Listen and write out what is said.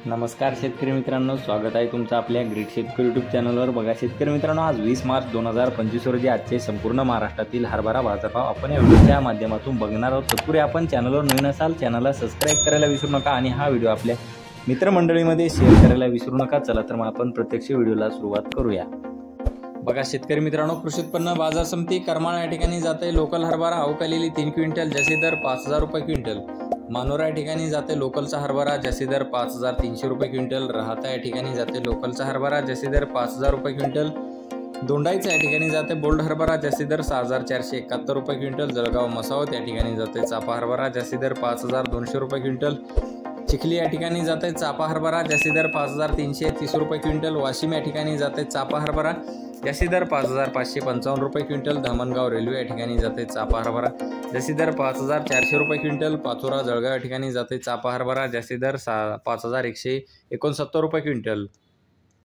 नमस्कार शेतकरी मित्रांनो, स्वागत आहे तुमचं आपल्या ग्रेट शेतकरी यूट्यूब चॅनलवर। बघा शेतकरी मित्रांनो, आज 20 मार्च 2025 रोजी आजचे संपूर्ण महाराष्ट्रातील हरभरा बाजारभाव आपण या व्हिडिओच्या माध्यमातून बघणार आहोत। तत्पूर्वी आपण चॅनलवर नवीन असाल चॅनलला सबस्क्राइब करायला विसरू नका आणि हा व्हिडिओ आपल्या मित्रमंडळीमध्ये शेअर करायला विसरू नका। चला तर मग आपण प्रत्यक्ष व्हिडिओला सुरुवात करूया। बघा शेतकरी मित्रांनो, कृषी उत्पन्न बाजार समिती करमाळा या ठिकाणी जाते लोकल हरभरा अवकालेली 3 क्विंटल, जसे दर 5000 रुपये क्विंटल। मानोरा या ठिकाणी जाते लोकलचा हरभरा, जसे दर 5300 रुपये क्विंटल। राहता या ठिकाणी जाते लोकलचा हरभरा, जसे दर 5000 रुपये क्विंटल। दोंडाईचा या ठिकाणी जाते बोल्ड हरभरा, जसे दर 6471 रुपये क्विंटल। जळगाव मसावत या ठिकाणी जाते चापा हरभरा, जसे दर 5200 रुपये क्विंटल। चिखली या ठिकाणी जाते चापा हरभरा, जसे दर 5330 रुपये क्विंटल। वाशिम या ठिकाणी जाते चापा हरभरा, जसे दर 5555 रुपये क्विंटल। धामणगाव रेल्वे या ठिकाणी जाते चापा हरभरा, जसे दर 5400 रुपये क्विंटल। पाचोरा जळगाव या ठिकाणी जाते चापा हरभरा, जसे दर 5169 रुपये क्विंटल।